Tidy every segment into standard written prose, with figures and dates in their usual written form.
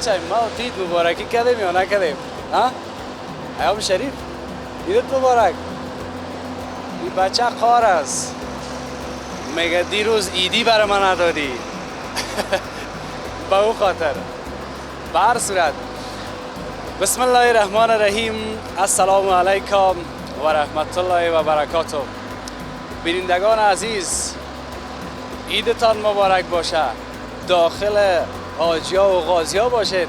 بچه ما دید مبارکی کردیم یا نکردیم؟ ها؟ ایام شریف عیدت مبارک. این بچه قار است، میگه دیروز ایدی برای من ندادی. به او خاطر. به هر صورت بسم الله الرحمن الرحیم. السلام علیکم و رحمت الله و برکاته. بینندگان عزیز، عیدتان مبارک باشه. داخل حاجیا و غازیا باشین.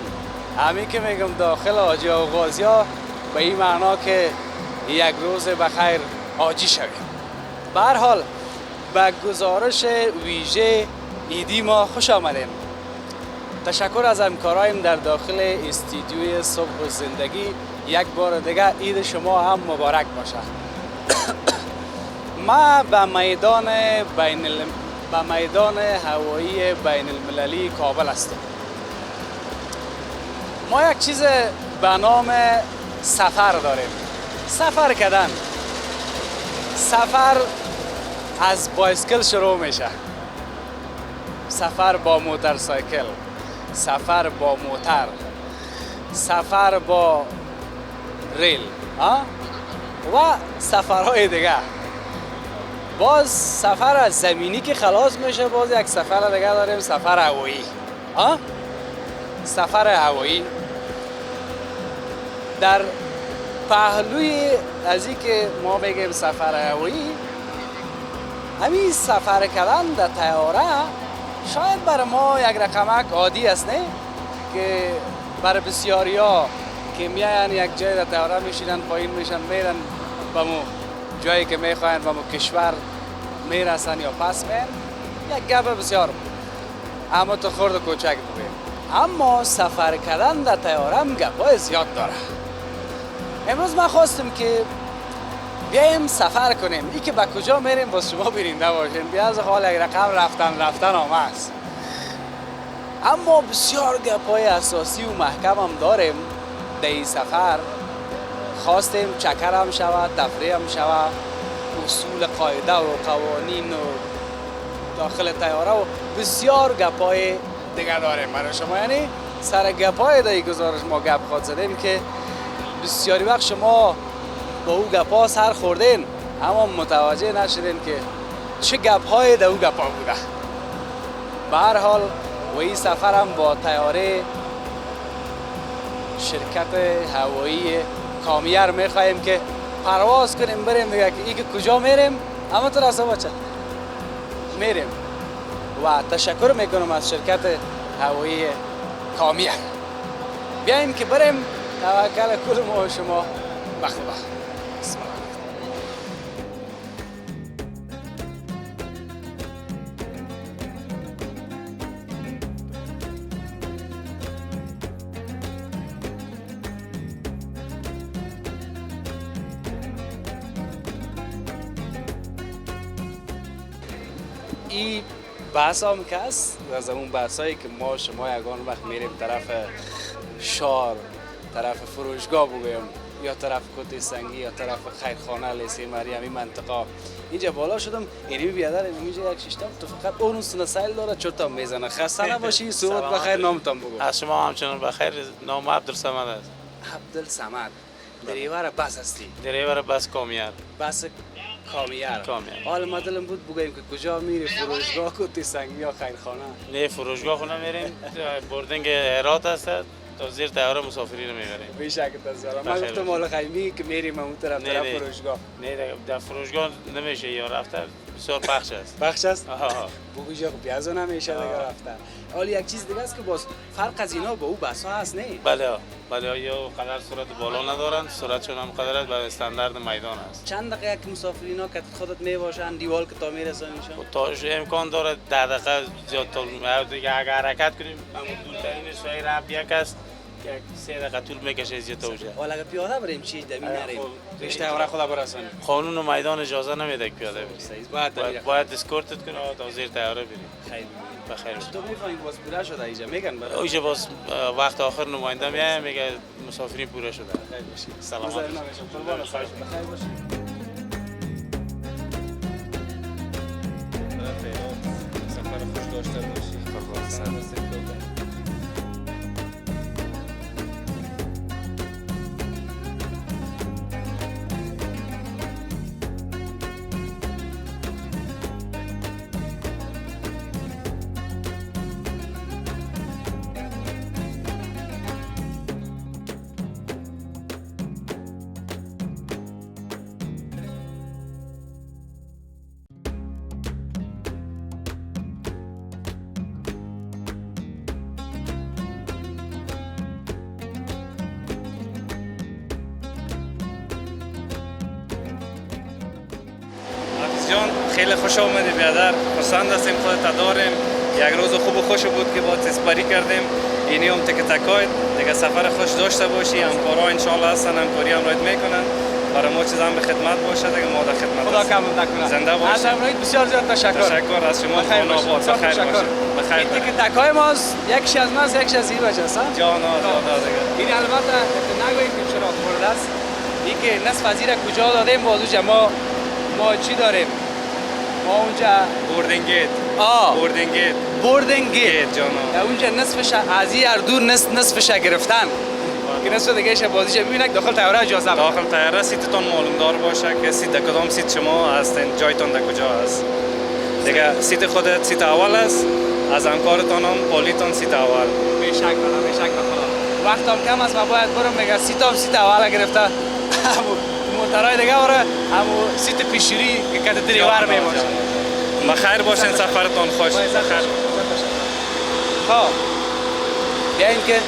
همین که میگم داخل حاجیا و غازیا به این معنا که یک روز بخیر حاجی شویم. به هر حال به گزارش ویژه عیدی ما خوش آمدیم. تشکر از همکارایم در داخل استودیوی صبح و زندگی. یک بار دیگه عید شما هم مبارک باشه. ما به میدان هوایی بین المللی کابل هستیم. ما یک چیز به نام سفر داریم. سفر کردن. سفر از بایسکل شروع میشه. سفر با موتورسایکل، سفر با موتر، سفر با ریل و سفرهای دیگه. باز سفر از زمینی که خلاص میشه، باز یک سفر دیگه داریم، سفر هوایی. سفر هوایی در پهلوی از این که ما بگیم سفر هوایی، همین سفر کردن در طیاره شاید برای ما یک رقمک عادی است، نه؟ که برای بسیاری ها که میاین یک جای در طیاره میشینن، پایین میشن، میرن به مو جایی که میخواین، به مو کشور میرسن یا پس میرن، یک گپ بسیار اما تو خورد و کوچک بگیم. اما سفر کردن در طیاره هم گپای زیاد داره. امروز من خواستم که بیایم سفر کنیم. ای که به کجا میریم باز شما بیننده باشین. بیاز حال یک رقم رفتن آمه است. اما بسیار گپای اساسی و محکم هم داریم در این سفر. خواستیم چکر هم شود، تفریح هم شود، اصول قاعده و قوانین و داخل طیاره و بسیار گپای دیگه داریم برای شما. یعنی سر گپای در این گزارش ما گپ خواد زدیم که بسیاری وقت شما با او گپا سر خوردین اما متوجه نشدین که چه گپ‌های در او گپا بوده. به هر حال و این سفر هم با طیاره شرکت هوایی کامیر میخواهیم که پرواز کنیم بریم دیگه. که ای که کجا میریم اما تو راسته بچه میریم و تشکر میکنم از شرکت هوایی کامیر. بیاییم که بریم. توکل کل ما و شما بخت. بسم الله. این بحث هم که است از اون بحث هایی که ما شما یگان وقت میریم طرف شار، طرف فروشگاه بگویم، یا طرف کوته سنگی یا طرف خیرخانه لیسه مریم، این منطقه. اینجا بالا شدم اینی بیادر اینجا یک شیشتم تو فقط اون سن سایل داره چرتم میزنه. خسته نباشی. صحبت بخیر. نامتان بگو. از شما همچنان بخیر. نام عبدالصمد است. عبدالصمد. دریور بس هستی؟ دریور بس کامیر. بس کامیر. حالا ما دلم بود بگویم که کجا میری؟ فروشگاه کوته سنگی یا خیرخانه؟ نه فروشگاه خونه میریم. بوردینگ هرات است. تا زیر طیاره مسافرین میبریم. بیشک تزارم. من گفتم مال خیمی که میریم اون طرف فروشگاه. نه در فروشگاه نمیشه یا رفتن بسیار بخش است. بخش است؟ بگو جا پیازو نمیشه دیگه رفتن. حالا یک چیز دیگه است که باز فرق از اینا با او بسا هست نه؟ بله یا قدر سرعت بالا ندارن، سرعتشون هم قدر به استاندارد میدان است. چند دقیقه که مسافرینا که خودت میباشن دیوال که تا میرسونیشون؟ تا امکان داره 10 دقیقه زیادتر دیگه اگر حرکت کنیم همون دورترین سوی رب یک است. یک 3 دقیقه طول میکشه زیاده باشه. حالا اگه پیاده بریم چی دمی نریم؟ رشته ورا خدا برسونیم. قانون و میدان اجازه نمیده که پیاده بریم. باید اسکورتت کنه تا زیر طیاره بریم. خیلی بخیر. تو میفهمی باز پوره شده اینجا میگن برای اینجا باز وقت آخر نماینده میاد میگه مسافرین پوره شده. خیلی باشی. سلامت باشی. قربان خواهش بخیر باشی. سفر خوش داشته باشی. قربان. جان خیلی خوش آمدی برادر. پسند هستیم خودت داریم. یک روز خوب و خوش بود که با تسپری کردیم. اینی هم تک تکای دیگه سفر خوش داشته باشی. همکارا ان شاء الله هستن، همکاری هم راید میکنن. برای ما چیزام به خدمت باشه دیگه، ما در خدمت خدا هستیم. کم نکنه. زنده باشی. از همراهیت بسیار زیاد تشکر. تشکر از شما. خانه آباد. بخیر باشید. بخیر. این تک تکای ماست، یکیش از ماست، یکیش از این بچه است. جانا دیگه. این البته نگوییم که چرا خورده است. این که نصف از این کجا دادیم بازوجه ما چی داریم؟ ما اونجا بوردینگیت. بوردینگیت. بوردینگیت جانا. اونجا نصفش از این اردور نصفش گرفتن. که نصف دیگه ایش بازیش ببینید داخل طیاره اجازه بده. داخل طیاره سیتتون معلوم دار باشه که سیت کدام سیت شما هستین، جایتون در کجا است. دیگه سیت خودت سیت اول است، از همکارتون هم پولیتون سیت اول. بیشک خدا. وقتم کم است، ما باید برم میگه سیت اول گرفته. موترهای دیگه وره همو سیت پیشوری که کت دریور میباشه. بخیر باشین، سفرتون خوش. بخیر. خب بیاین که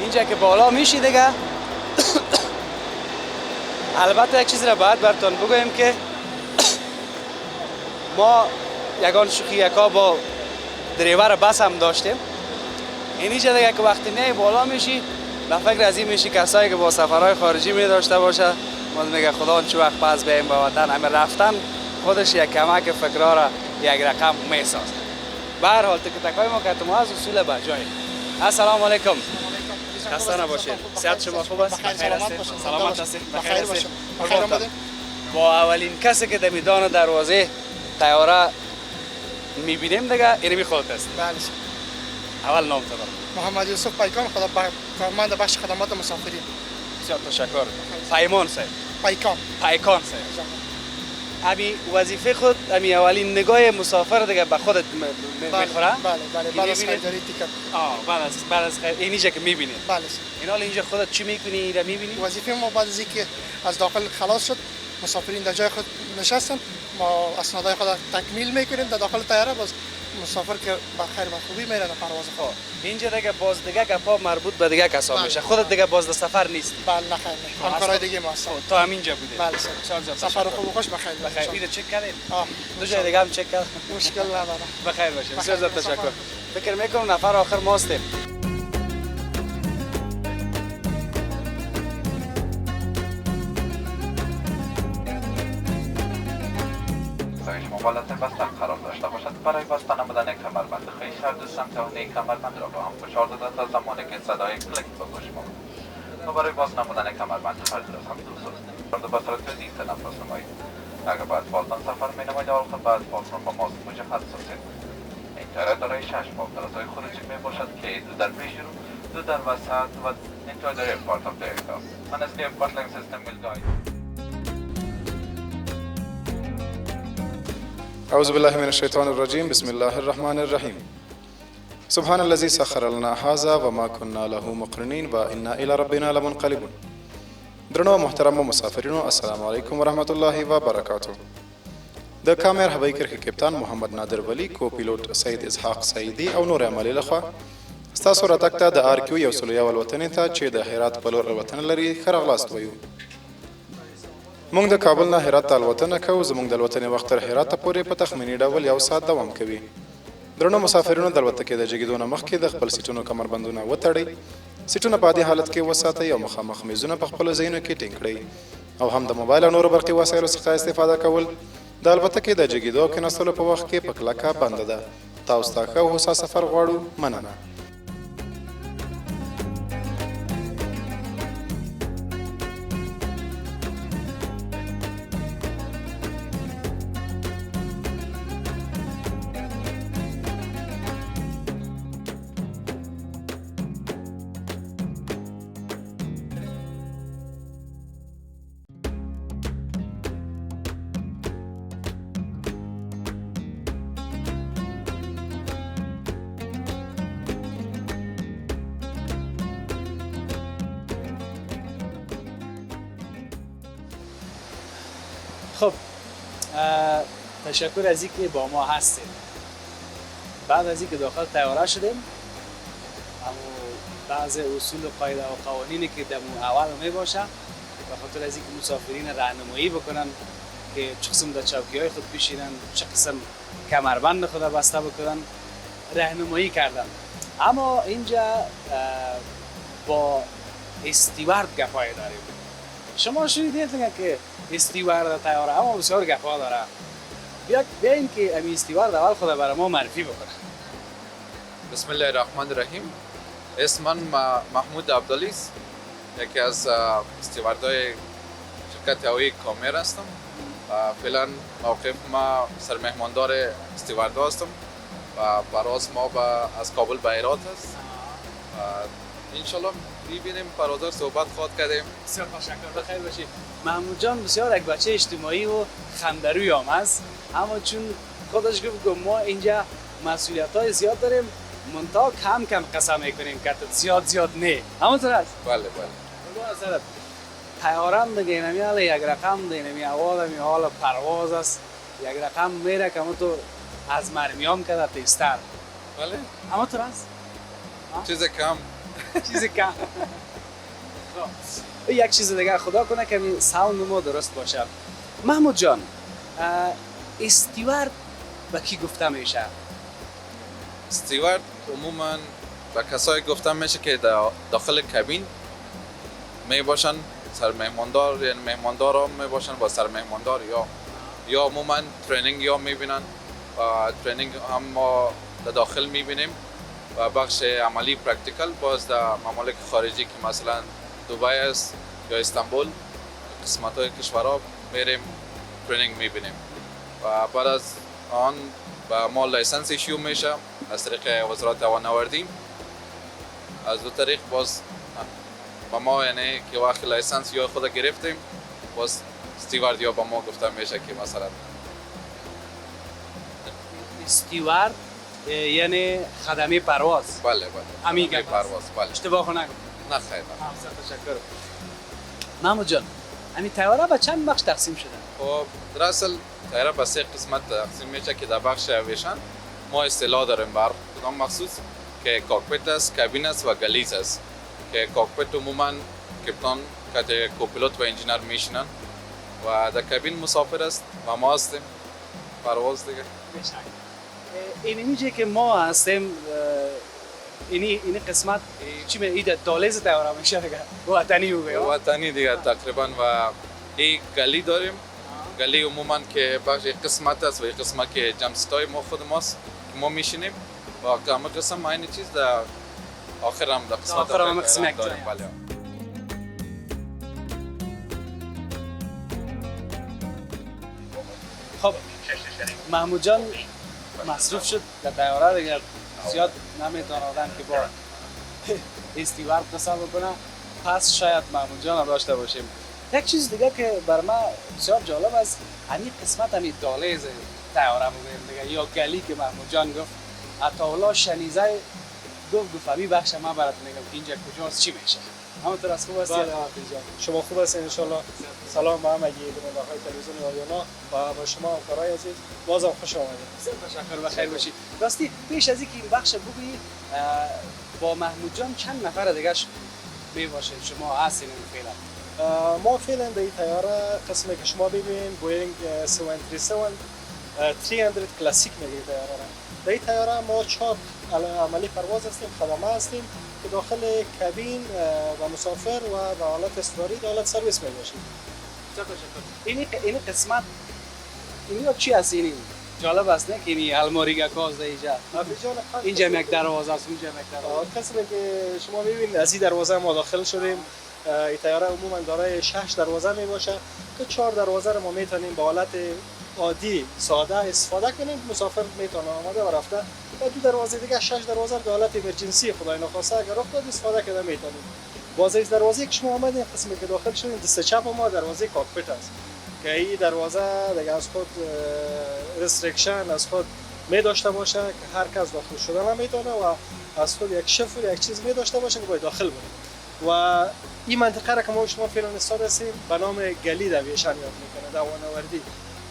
اینجا که بالا میشی دیگه البته یک چیزی را باید براتون بگویم که ما یگان شوخی یکا با دریور بس هم داشتیم. اینجا دیگه که وقتی میای بالا میشی به فکر از این میشی کسایی که با سفرهای خارجی می داشته باشه، ما میگه خدا چه وقت پس بیایم به وطن، همه رفتن خودش یک کمک فکرها را یک رقم میسازه. به هر حال تکتکای ما که ما از اصول به جای. السلام علیکم. خسته نباشید. صحت شما خوب است؟ بخیر هستید؟ سلامت هستید؟ بخیر باشید. بخیر آمدید. با اولین کسی که در میدان دروازه طیاره میبینیم دیگه اینمی خودت است. بله. اول نام تو بگو. محمد یوسف پیکان، کارمند بخش خدمات مسافرین. بسیار تشکر. پیمان صاحب. پیکان صاحب. امی وظیفه خود امی اولین نگاه مسافر دیگه به خودت میخوره؟ بله بعد از خریداری تیکت. بعد از اینجا که میبینی. بله. این حال اینجا خودت چی میکنی؟ اینجا میبینی؟ وظیفه ما بعد از اینکه از داخل خلاص شد، مسافرین در جای خود نشستن، ما اسنادهای خود تکمیل میکنیم در داخل طیاره. باز مسافر که بخیر و خوبی میره در پرواز خود. اینجا دیگه باز دیگه گپا مربوط به دیگه کسا میشه. خودت دیگه باز در سفر نیست. بله نه خیر. همکارای دیگه ما هستن. تو همینجا بودی. بله سفر خوب و خوش بخیر. بخیر. اینو چک کردین؟ دو جای دیگه هم چک کرد. مشکل نداره. بخیر باشه. بسیار زیاد تشکر. فکر میکنم نفر آخر ما هستیم. حالت بستن قرار داشته باشد. برای بستن نمودن کمربند خویش هر دو سمت صحنه کمربند را با هم فشار داده تا زمانی که صدای کلیک به گوش ماند و برای باز نمودن کمربند هر دو سمت خصوص به صورت تدریج تنفس نمایید. اگر باید بالتان سفر می‌نمایید آخر باید بالتان با ماسک مجهز است. این طیاره دارای 6 فوق‌العاده‌های خروجی میباشد که دو در پیش رو، دو در وسط و اینجا در پارت آف ایرکرافت. An escape bottling system will guide. أعوذ بالله من الشيطان الرجيم بسم الله الرحمن الرحيم سبحان الذي سخر لنا هذا وما كنا له مقرنين وإنا إلى ربنا لمنقلبون. درنو محترم مسافرینو السلام علیکم ورحمت الله وبرکاته. د کامر هوایي کرښې کپتان محمد نادر ولی، کو پیلوټ سید اسحاق سعیدی او نور عملي لخوا ستاسو راتګ ته د آر کیو 101 وطن ته چې د هرات په لور الوتنه لري ښه راغلاست وایو. موږ د کابل نه هرات ته الوتنه کوو. زموږ د الوتنې وخت تر هرات پورې په تخمیني ډول 1 ساعت دوام کوي. درنو مسافرینو د الوتکې د جګیدو نه مخکې د خپل سیټونو کمربندونه وتړئ. سیټونه په عادي حالت کې وساتئ او مخامخ میزونه په خپلو ځایونو کې ټینګ کړئ او هم د موبایل او نورو برقي وسایلو څخه استفاده کول د الوتکې د جګیدو او کېناستلو په وخت کې په کلکه بنده ده. تاسو ته ښه او هوسا سفر غواړو. مننه. خب تشکر از اینکه با ما هستیم. بعد از اینکه داخل طیاره شدیم، اما بعض اصول و قاعده و قوانینی که در اول می باشه به خاطر از اینکه مسافرین راهنمایی بکنن که چه قسم در چوکی‌های خود بشینن، چه قسم کمربند خود بسته بکنن، راهنمایی کردن. اما اینجا با استیوارد گپای داریم. شما شنیدید که استیوارد طیاره اما بسیار گپا داره. بیاین که امی استیوارد اول خود برای ما معرفی بکنه. بسم الله الرحمن الرحیم. اسم من محمود عبدالی است. یکی از استیواردهای شرکت هوایی کامر هستم. فعلا موقف ما سرمهماندار استیواردا هستم و پرواز ما از کابل به هرات است. انشالله ببینیم پروازها صحبت خواهد کردیم. بسیار تشکر، بخیر باشید. محمود جان بسیار یک بچه اجتماعی و خندروی هم است، اما چون خودش گفت که ما اینجا مسئولیت‌های زیاد داریم، منتها کم قسم میکنیم که زیاد نه. همونطور است؟ بله. خدا اصلا طیارم دیگه اینمی یک رقم دیگه اینمی حال پرواز است، یک رقم میره که تو از مرمیام کرده تیستر. بله. همونطور است؟ چیز کم. چیز کم. یک چیز دیگه خدا کنه که ساوند ما درست باشه. محمود جان، استیوارد به کی گفته میشه؟ استیوارد عموما به کسایی گفته میشه که داخل کابین می باشن، سرمهماندار یعنی مهماندار هم می باشن با سرمهماندار یا عموما ترینینگ یا میبینن و ترینینگ هم ما داخل میبینیم و بخش عملی پرکتیکل باز در ممالک خارجی که مثلا دبی است یا استانبول قسمت های کشورها میریم ترینینگ میبینیم و بعد از آن با ما لایسنس ایشیو میشه از طریق وزارت هوانوردی. از دو طریق باز با ما یعنی که وقت لایسنس یا خود گرفتیم باز استیوارد یا با ما گفته میشه که مثلا استیوارد یعنی خدمه پرواز. بله خدمه پرواز. بله. اشتباه نکنم. نه خیر. تشکر. محمود جان، همین طیاره به چند بخش تقسیم شده؟ خب در اصل طیاره به 3 قسمت تقسیم میشه که در بخش اویشن ما اصطلاح داریم بر کدام مخصوص که کاکپیت است، کابین است و گلیز است که کاکپیت عموما کپتان که کوپیلوت و انجینیر میشینن و در کابین مسافر است و ما هستیم پرواز دیگه. اینجا که ما هستیم این قسمت چی میگه دالیز طیاره میشه دیگه وطنی دیگه تقریبا و این گلی داریم. گلی عموما که بخش یک قسمت است و یک قسمت که جمع‌ستای ما خود ماست که ما میشینیم و کامل قسم این چیز در آخر هم در قسمت آخر هم قسمت داریم. بله. خب محمود جان مصروف شد در طیاره دیگه، زیاد نمیتونه آدم که با استیوارد قسم بکنه، پس شاید محمود جان هم داشته باشیم. یک چیز دیگه که بر من بسیار جالب است، همین قسمت همین دالیز طیاره بودیم دیگه یا گلی که محمود جان گفت عطاالله شنیزه گفت همین بخش ما برات میگم که اینجا کجاست چی میشه. همونطور از خوب است. بله شما خوب هستین ان سلام به همگی بیننده‌های تلویزیون آریانا و با شما همکارای عزیز بازم خوش آمدید. تشکر و خیر باشید. راستی پیش از اینکه این بخش بگویید با محمود جان چند نفر دیگه میباشید شما هستین فعلا؟ ما فعلا در این طیاره قسمی که شما ببینید بوینگ 737 300 کلاسیک میگه طیاره را. در این طیاره ما 4 عملی پرواز هستیم، خدمه هستیم که داخل کابین و مسافر و به حالت اضطراری در حالت سرویس میباشیم. این قسمت اینجا چی هست؟ این جالب است نه که این الماری گاز اینجا یک دروازه است، اونجا یک دروازه. قسمی که شما میبینید از این دروازه ما داخل شدیم. این طیاره عموما دارای 6 دروازه میباشه که 4 دروازه رو ما میتونیم به حالت عادی ساده استفاده کنیم، مسافر میتونه آمده و رفته و 2 دروازه دیگه 6 دروازه به حالت امرجنسی خدای نخواسته اگر رخ داد استفاده کنه میتونیم. باز از دروازه که شما آمدین قسمی که داخل شدین دست چپ ما دروازه کاکپیت است که این دروازه دیگه از خود رستریکشن از خود می داشته باشه که هر کس داخل شدن نمیتونه و از خود یک شفر یک چیز می داشته باشه که باید داخل بره. و این منطقه را که ما شما فعلا استاد هستیم به نام گلی در ویشن یاد میکنه در وانوردی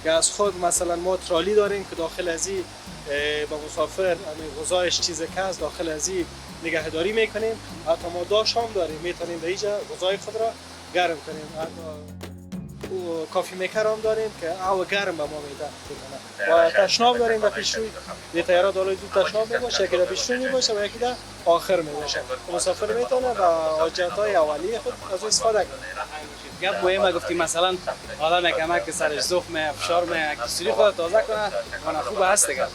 که از خود مثلا ما ترالی داریم که داخل از این با مسافر غذایش چیز که از داخل از این نگهداری میکنیم. حتی ما داش هم داریم میتونیم در اینجا غذای خود را گرم کنیم. کافی میکر هم داریم که هوا گرم به ما میده. و تشناب داریم در پیش روی. یه تیاره دالای دو تشناب میباشه، یکی در پیش روی میباشه و یکی در آخر میباشه. مسافر میتونه و آجنت‌های اولیه خود از اون استفاده کنه. گپ مهمه گفتی مثلا آدم کمک که سرش زخمه فشار می کسری خود تازه کنه و خوب هست دیگه.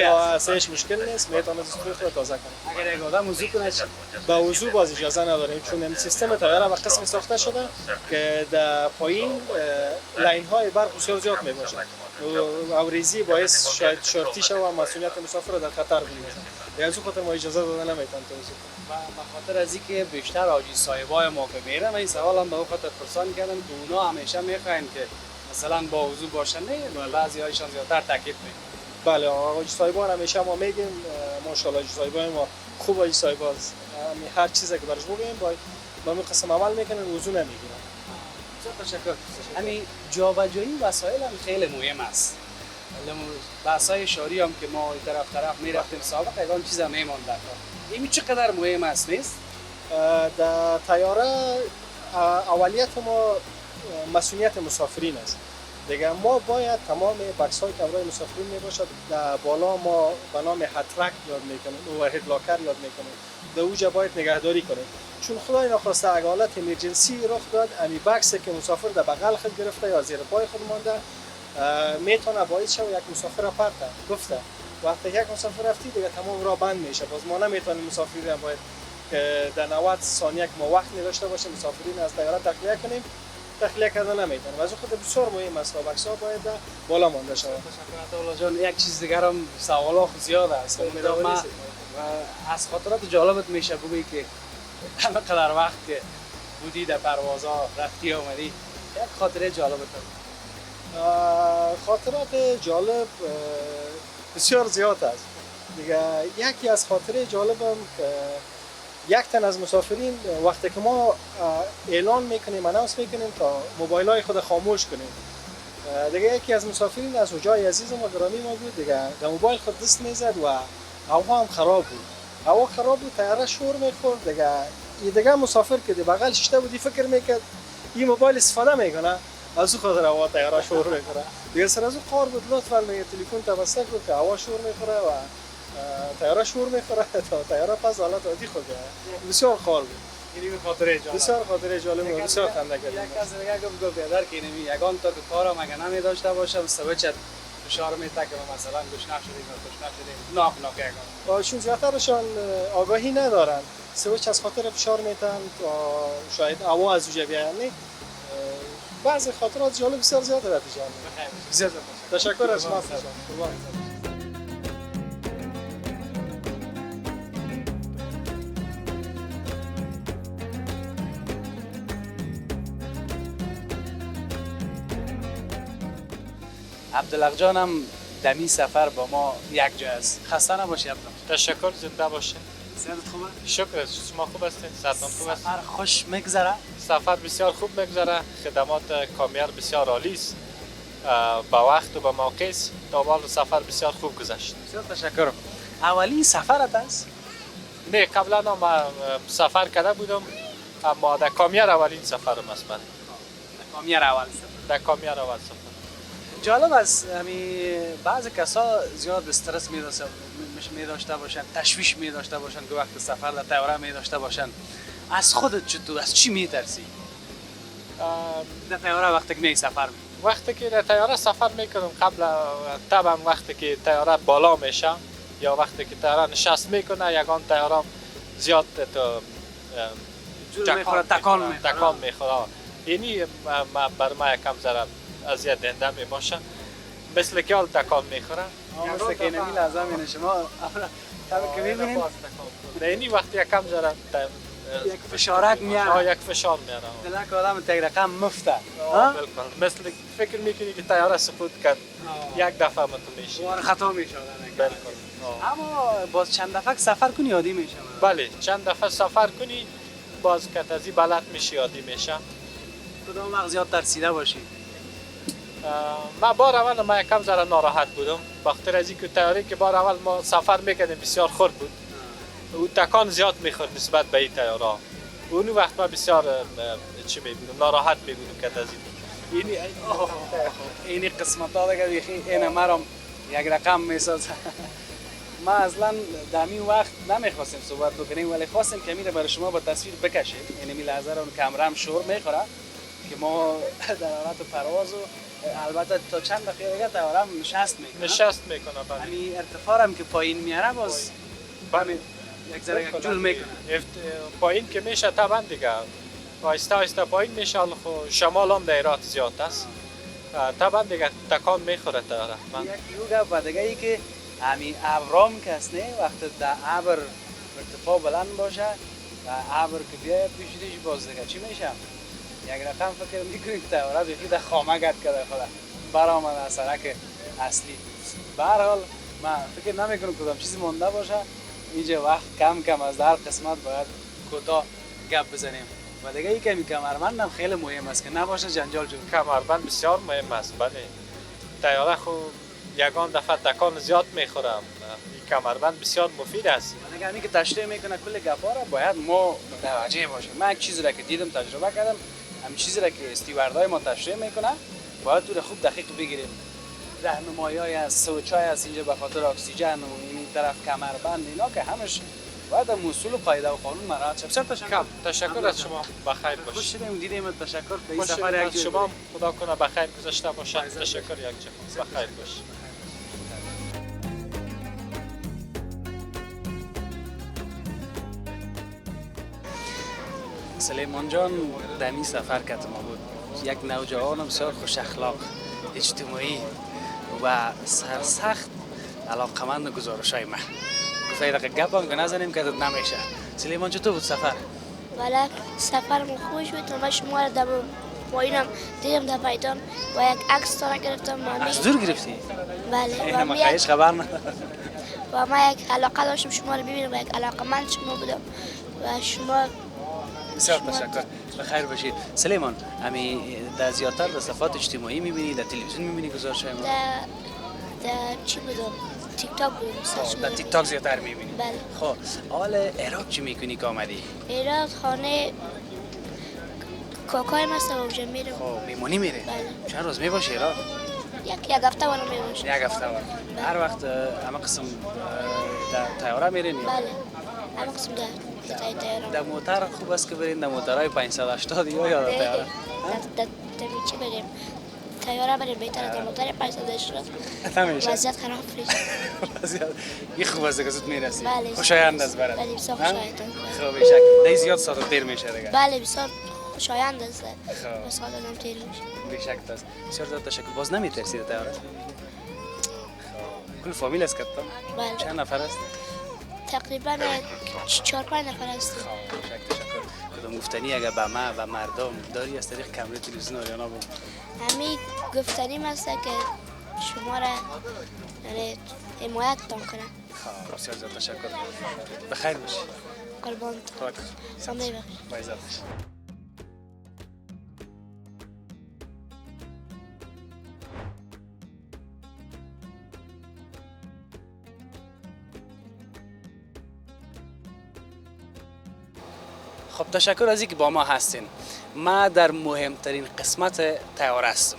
اصلاش مشکل نیست، میتونه دستور خود تازه کنه. اگر یک آدم وضو کنه با وضو باز اجازه نداریم چون این سیستم تیاره و قسمی ساخته شده که در پایین لاین های برق بسیار زیاد میباشه. اوریزی باعث شاید شورتی شود و مسئولیت مسافر را در خطر بندازه. از اون خاطر ما اجازه داده نمیتونیم تو وضو کنیم. و به خاطر از اینکه بیشتر آجی صاحبای ما که میرن این سوال هم به خاطر پرسان کردن که اونا همیشه میخواین که مثلا با وضو باشن نه بعضی هایشان زیادتر تاکید میکنن. بله آجی صاحبان همیشه ما میگیم ماشاءالله آجی صاحبای ما خوب آجی صاحباست. هر چیزی که برش بگیم با این قسم عمل میکنن وضو نمیگیرن. تشکر. همین جابجایی وسایل هم خیلی مهم است. بحث‌های شاری هم که ما این طرف میرفتیم سابقا یگان چیز هم میمانده. این چقدر مهم است نیست؟ در طیاره اولیت ما مسئولیت مسافرین است. دیگه ما باید تمام بکس‌های که برای مسافرین میباشد در بالا ما به نام هترک یاد میکنیم، اوورهد لاکر یاد میکنیم. در اوجا باید نگهداری کنیم. چون خدای نخواسته اگه حالت امرجنسی رخ داد، امی بکسی که مسافر در بغل خود گرفته یا زیر پای خود مانده میتونه باعث شه یک مسافر را پرت گفته. وقتی یک مسافر رفتی دیگه تمام راه بند میشه. باز ما نمیتونیم مسافرین باید که در 90 ثانیه که ما وقت نداشته باشیم مسافرین از طیاره تخلیه کنیم، تخلیه کردن نمیتونیم. از خود بسیار مهم است و بکس‌ها باید بالا مانده شود. تشکر الله جان. یک چیز دیگر هم سوالات زیاد است. و از خاطرات جالبت میشه بگی که همه قدر وقت که بودی در پروازها رفتی آمدی یک خاطره جالبت خاطرات جالب بسیار زیاد است. دیگه یکی از خاطره جالبم که یک تن از مسافرین وقتی که ما اعلان میکنیم اناونس میکنیم تا موبایل های خود خاموش کنیم، دیگه یکی از مسافرین از وجای عزیزم و گرامی ما بود، دیگه در موبایل خود دست میزد و هوا هم خراب بود. هوا خراب بود، طیاره شور میخورد. دیگه مسافر که بغل شیشته بودی فکر میکرد این موبایل استفاده میکنه، از اون خاطر هوا طیاره شور میخوره. دیگه سر از اون قار بود لطفا میگه تلفن تمسک بود که هوا شور میخوره و طیاره شور میخوره تا طیاره پس حالت عادی خود بیاد. بسیار قار بود. این خاطره جالب. بسیار خاطره جالب و بسیار خنده کردیم. یک از دیگه گفت بیادر که اینمی یگان تا که کارا مگه نمی داشته باشم سوچت فشار میته که مثلا گشنه شدیم یا تشنه شدیم ناک یگان. چون زیادترشان آگاهی ندارن. سوچ از خاطر فشار میتن شاید هوا از وجه بیاین. بعضی خاطرات جالب بسیار زیاد نتیجه میده. بسیار تشکر از شما. عبدالله جانم دمی سفر با ما یک جا است. خسته نباشی عبدالله. تشکر، زنده باشین. صحت خوبه؟ شکر، شما خوب هستین؟ صحتتون خوب است؟ سفر خوش میگذره؟ سفر بسیار خوب میگذره. خدمات کامیار بسیار عالی است. با وقت و با موقع است. تا حال سفر بسیار خوب گذشت. بسیار تشکر. اولی سفرت است؟ نه، قبلا ما سفر کرده بودم، اما در کامیار اولین سفرم است. من کامیار اول در کامیار اول سفر. جالب است. بعضی کسا زیاد استرس می داشته باشن، تشویش می داشته باشن که وقت سفر در طیاره می داشته باشن. از خودت چطور؟ از چی می ترسی؟ در طیاره وقتی که می سفر می؟ وقتی که در طیاره سفر میکنم قبل طبعا وقتی که طیاره بالا میشه یا وقتی که طیاره نشست میکنه یگان طیاره زیاد تکان میخوره. اینی بر ما یکم ذره اذیت دهنده میباشه. مثل که حال تکان میخوره. مثل که اینمی لازم اینه شما که میبینید اینی وقتی یکم ذره یک فشارک میاره. یک فشار میاره. دلک آدم تک رقم مفته. بالکل. مثل فکر میکنی که طیاره سقوط کرد یک دفعه متو میشه. وار خطا میشه. بالکل. اما باز چند دفعه سفر کنی عادی میشه. بله، چند دفعه سفر کنی باز که از این بلد میشی عادی میشه. کدام وقت زیاد ترسیده باشی؟ ما بار اول ما یکم ذره ناراحت بودم بخاطر از اینکه طیاره که بار اول ما سفر میکردیم بسیار خرد بود. او تکان زیاد میخورد نسبت به این طیاره. اون وقت ما بسیار چی میبینم ناراحت میبینم که از اینی قسمت ها دیگه بیخی این مرام یک رقم میسازه. ما اصلا در این وقت نمیخواستیم صحبت بکنیم ولی خواستیم که میره برای شما با تصویر بکشیم. یعنی می لحظه رو کمرم شور میخوره که ما در حالت پرواز و البته تا چند دقیقه دیگه طیارم نشست میکنه. یعنی ارتفاع هم که پایین میاره باز یک ذره یک جول میکنه. پایین که میشه طبعا دیگه آهسته آهسته پایین میشه. خب شمال هم دایرات زیاد است طبعا دیگه تکان میخوره طیاره. یک گپ دیگه ای که همین ابرام که است نه وقتی در ابر ارتفاع بلند باشه و ابر که بیاد پیشش باز دیگه چی میشه؟ یک رقم فکر میکنیم که طیاره بیخی در خامه گرد کرده خدا برآمد از سرک اصلی. به هر حال من فکر نمیکنم کدام چیزی مونده باشه. اینجا وقت کم کم از در قسمت باید کوتاه گپ بزنیم و دیگه ای که می کمربند هم خیلی مهم است که نباشه جنجال جور. کمربند بسیار مهم است. بله طیاره خو یگان دفعه تکان زیاد میخوره. این کمربند بسیار مفید است. دیگه همین که تشریح میکنه کل گپا را باید ما متوجه باشیم. من یک چیزی را که دیدم تجربه کردم همین چیزی را که استیواردهای ما تشریح میکنه باید تو خوب دقیق بگیریم. راهنمایی‌های از سوچای از اینجا به خاطر اکسیژن و این طرف کمربند اینا که همش باید اصول و قاعده و قانون مراعات شه. بسیار تشکر از شما. بخیر باشید. خوش شدیم دیدیم. تشکر به این سفر یک شما. خدا کنه بخیر گذشته باشید. تشکر یک جهان. بخیر باشید. سلیمان جان در این سفر که ما بود یک نوجوان بسیار خوش اخلاق اجتماعی و سرسخت علاقمند گزارش‌های ما گفت یک دقیقه گپ هم که نزنیم که نمیشه. سلیمان چطور بود سفر؟ بله سفر خوش بود. من شما را در پایینم دیدم در پیدان و یک عکس تان گرفتم. از دور گرفتی؟ بله. و من خیش خبر ندارم و من یک علاقه داشتم شما رو ببینم و یک علاقمند شما بودم و شما بسیار تشکر. بخیر باشید. سلیمان امی در زیادتر در صفحات اجتماعی میبینی در تلویزیون میبینی گزارش‌های ما؟ در چی بودم؟ تیک تاک بودم. در تیک تاک زیادتر میبینی؟ بله. خب حال عراق چی میکنی که آمدی؟ عراق خانه کاکای ما سوابجه میرم. خب میمونی میره؟ بله. چند روز میباشی عراق؟ یک هفته وارم میباشم. یک هفته وارم. هر وقت همه قسم در طیاره میرین یا؟ بله. همه قسم در موتر خوب است که برین در موترهای 580 یا در طیاره؟ در چی بریم؟ طیاره بریم بهتره. در موتر 580 نمیشه. وضعیت خراب میشه. این خوب است که زود میرسی. بله. خوشایند است برات. بله بسیار خوشایند. خب بیشک. دی زیاد ساعت دیر میشه دیگه. بله بسیار خوشایند است. خب. ساعت هم دیر میشه. بیشک است. بسیار زیاد تشکر. باز نمیترسی در طیاره؟ کل فامیل است کردم؟ بله. چند نفر است؟ تقریبا 4-5 نفر هستیم. تشکر. کدام گفتنی اگر به ما و مردم داری از طریق کامره تلویزیون آریانا بود؟ همین گفتنی است که شما را یعنی حمایت تان کنم. خب بسیار زیاد تشکر. بخیر باشی. قربان تو. سلام بخیر. بایزاد باشی. خب تشکر از اینکه با ما هستین. ما در مهمترین قسمت طیاره هستم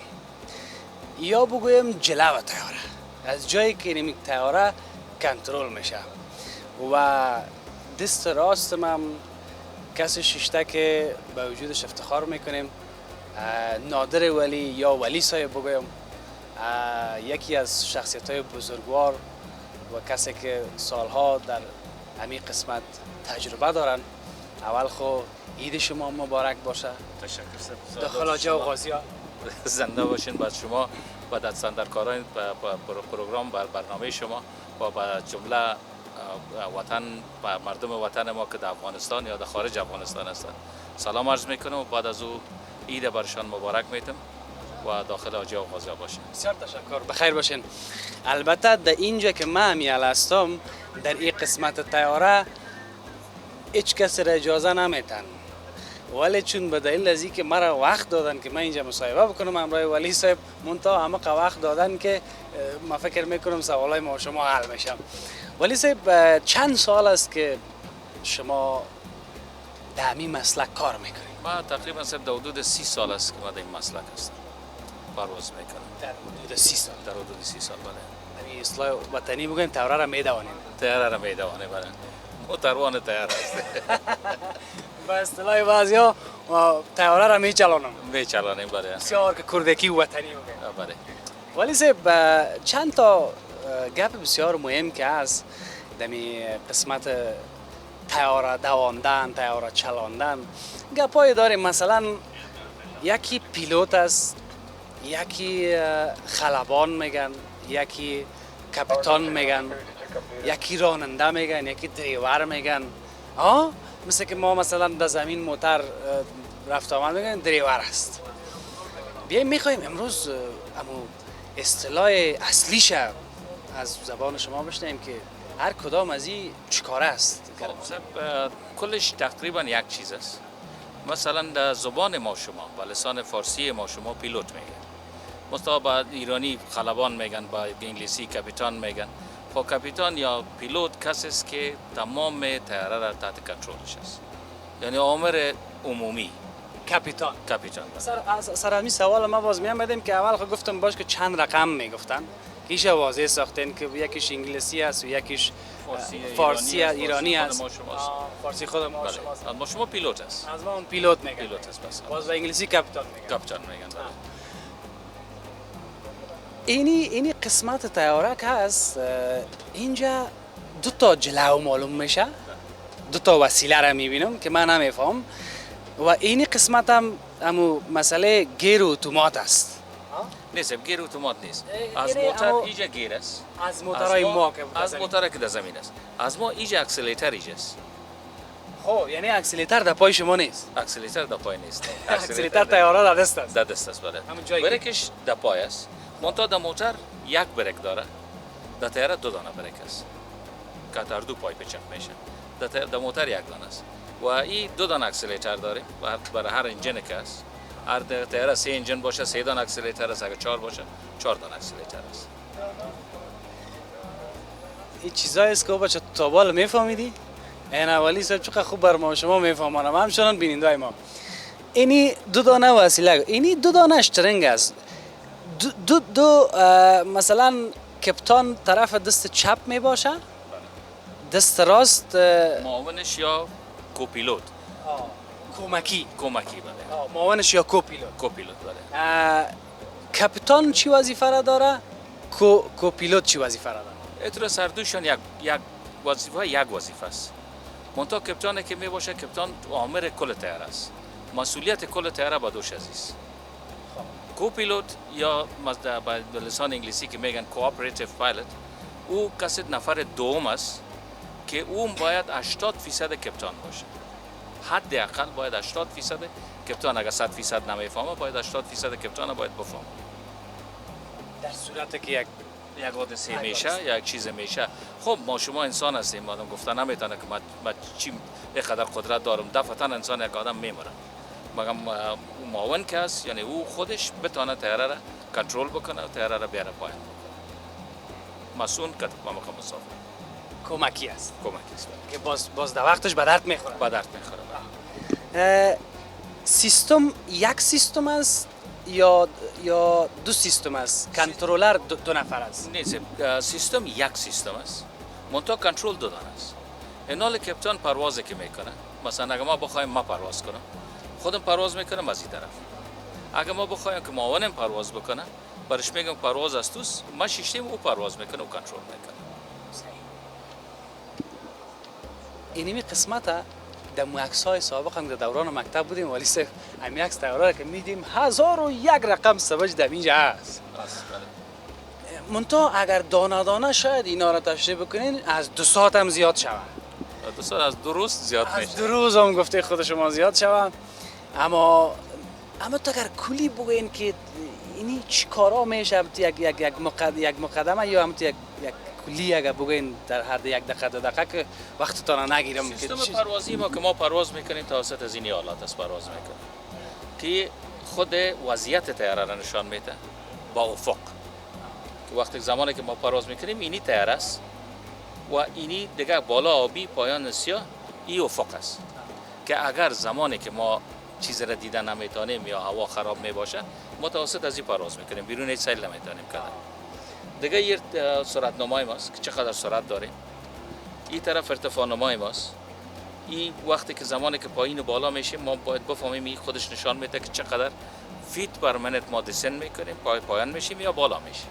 یا بگویم جلو طیاره، از جایی که این طیاره کنترل میشه و دست راستم هم کسی ششته که به وجودش افتخار میکنیم نادر ولی یا ولی صاحب بگویم، یکی از شخصیت های بزرگوار و کسی که سالها در همین قسمت تجربه دارن. اول خو عید شما مبارک باشه. تشکر. داخل آجا و غازی ها زنده باشین بعد شما و دستاندرکاران پروگرام برنامه شما و با جمله وطن و مردم وطن ما که در افغانستان یا در خارج افغانستان هستند سلام عرض میکنم و بعد از او عید برشان مبارک میتم و داخل آجا و غازی باشین. بسیار تشکر. بخیر باشین. البته در اینجا که من همیال هستم در این قسمت طیاره هیچ کس را اجازه نمیتن، ولی چون به دلیل از اینکه مرا وقت دادن که من اینجا مصاحبه بکنم همراه ولی صاحب منتها همه وقت دادن که ما فکر میکنم سوالای ما شما حل میشم. ولی صاحب چند سال است که شما در همین مسلک کار میکنید؟ ما تقریبا در حدود 30 سال است که ما در این مسلک هستم پرواز میکنم. در حدود 30 سال. در حدود 30 سال بله. همین اصطلاح وطنی بگویم تیاره را میدوانیم. تیاره را میدوانیم بله. موتروان تیاره است. با اصطلاح بعضیا تیاره را میچلانم. میچلانیم بله. بسیار که کردکی وطنی بگویم. بله. ولی صاحب چند تا گپ بسیار مهم که هست دمی قسمت تیاره دواندن، تیاره چلاندن گپای داریم. مثلا یکی پیلوت است، یکی خلبان میگن، یکی کاپیتان میگن، یکی راننده میگن، یکی دریور میگن. مثل که ما مثلا در زمین موتر رفت آمد میگن دریور است. بیایم میخوایم امروز امو اصطلاح اصلیش از زبان شما بشنویم که هر کدام از این چیکاره است. کلش تقریبا یک چیز است. مثلا در زبان ما شما و لسان فارسی ما شما پیلوت میگن، مستقا با ایرانی خلبان میگن، با انگلیسی کاپیتان میگن. خب کاپیتان یا پیلوت کسی است که تمام تیاره را تحت کنترلش است، یعنی آمر عمومی. کاپیتان سر همین سوال ما باز میامدیم که اول خود گفتم باش که چند رقم میگفتن که ایش واضح ساختن که یکیش انگلیسی است و یکیش فارسی ایرانی است. فارسی خود ما شماست. ما شما پیلوت است. از ما اون پیلوت میگن. پیلوت است بس. باز به انگلیسی کاپیتان میگن. کاپیتان میگن. اینی قسمت تیاره که هست اینجا دو تا جلو معلوم میشه، دو تا وسیله را میبینم که من نمیفهم و اینی قسمت هم همو مسئله گیر اتومات است. نیست گیر اتومات نیست. از موتر اینجا گیر است. از موترهای ما که از موتر که در زمین است. از ما اینجا اکسلراتور اینجا است. خب یعنی اکسلراتور در پای شما نیست. اکسلراتور در پای نیست. اکسلراتور تیاره در دست است. در دست است بله. بریکش در پای است. منتها در موتر یک بریک داره. در تیاره دو دانه بریک است. که در دو پای پیچک میشه. در موتر یک دانه است. و این دو دانه اکسلراتور داریم برای هر انجن که است. هر تیاره 3 انجن باشه 3 دانه اکسلراتور است، اگر 4 باشه 4 دانه اکسلراتور است. این چیزایی است که بچه تا بالا میفهمیدی؟ این اولی صاحب چقدر خوب بر ما شما میفهمانم همچنان بیننده ما. اینی دو دانه وسیله، اینی دو دانه اشترنگ است. دو مثلا کپتان طرف دست چپ می باشه، دست راست معاونش یا کوپیلوت. کمکی بله. معاونش یا کوپیلوت. بله. کپتان چی وظیفه را داره؟ کوپیلوت چی وظیفه را داره؟ اترا سردوشان یک وظیفه است. منتها کپتانی که می باشه کپتان آمر کل تیاره است. مسئولیت کل تیاره با دوش عزیز. کوپیلوت یا به لسان انگلیسی که میگن کوآپریتیو پایلوت، او کسی نفر دوم است که اون باید 80% کپتان باشه. حداقل باید 80% کپتان، اگر 100% نمیفهمه باید 80% کپتان باید بفهمه. در صورتی که یک حادثه میشه، یک چیز میشه. خب ما شما انسان هستیم، آدم گفتن نمیتونه که من چی اینقدر قدرت دارم. دفعتا انسان یک آدم میمره. مگم معاون که است، یعنی او خودش بتونه تیاره را کنترل بکنه و تیاره را بیاره پایین. مسئول که با مسافر کمکی است. که باز در وقتش به درد میخوره. سیستم یک سیستم است یا دو سیستم است؟ کنترلر دو نفر است؟ نیست، سیستم یک سیستم است. منتها کنترل دو دانه است. این حال کپتان پروازی که میکنه، مثلا اگر ما بخوایم ما پرواز کنم، خودم پرواز میکنم از این طرف. اگر ما بخوایم که معاونم پرواز بکنه، برش میگم پرواز از توست، ما شیشتیم او پرواز میکنه و کنترل میکنه. اینمی قسمت در عکس‌های سابق هم در دوران مکتب بودیم، ولی صرف همین عکس تیاره که میدیم 1001 رقم سبج در اینجا هست. منتها اگر دانه دانه شاید اینا را تشریح بکنین از 2 ساعت هم زیاد شود. 2 ساعت از 2 روز زیاد میشه. از 2 روز هم گفته خود شما زیاد شود. اما تو اگر کلی بگوین که اینی چی کارا میشه، یک مقدمه یا هم یک کلی اگر بگوین در حد 1 دقیقه 2 دقیقه که وقتتان نگیرم. سیستم پروازی ما که ما پرواز میکنیم توسط از این آلات است پرواز میکنیم که خود وضعیت تیاره را نشان میده با افق. وقتی زمانی که ما پرواز میکنیم اینی تیاره است و اینی دیگه بالا آبی پایان سیاه این افق است که اگر زمانی که ما چیز را دیدن نمیتونیم یا هوا خراب میباشه متوسط از این پرواز میکنیم، بیرون هیچ سیل نمیتونیم کردن. دیگه یه سرعت نمای ماست که چقدر سرعت داریم. این طرف ارتفاع نمای ماست. این وقتی که زمانی که پایین و بالا میشیم ما باید بفهمیم این خودش نشان میده که چقدر فیت پر منت ما دسن میکنیم، پایان میشیم یا بالا میشیم.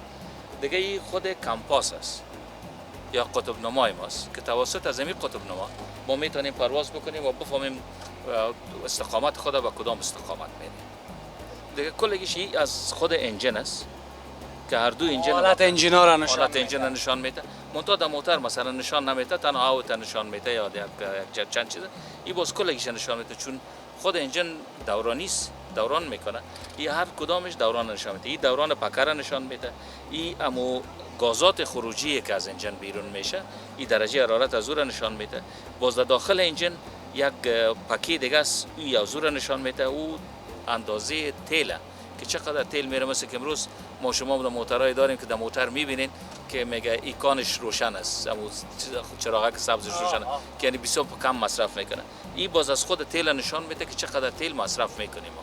دیگه این خود کمپاس است یا قطب نمای ماست که توسط از این قطب نما ما میتونیم پرواز بکنیم و بفهمیم استقامت خود و کدام استقامت میریم. دیگه کلگیش از خود انجن است که هر دو انجن حالت انجینا را نشان حالت انجن نشان میده. منتها در موتور مثلا نشان نمیده، تنها اوت نشان میده یا چند چیز. این باز کلگیش نشان میده چون خود انجن دورانی است، دوران میکنه. این هر کدامش دوران نشان میده. این دوران پکر نشان میده. این امو گازات خروجی که از انجن بیرون میشه این درجه حرارت از او نشان میده. باز در داخل انجن یک پکی دیگه است یا زور نشان میده، او اندازه تیله که چقدر تیل میره. مثل که امروز ما شما در موتورهای داریم که در موتور میبینین که میگه ایکانش روشن است، اما چراغک سبزش روشن که یعنی بسیار کم مصرف میکنه. این باز از خود تیل نشان میده که چقدر تیل مصرف میکنیم. ما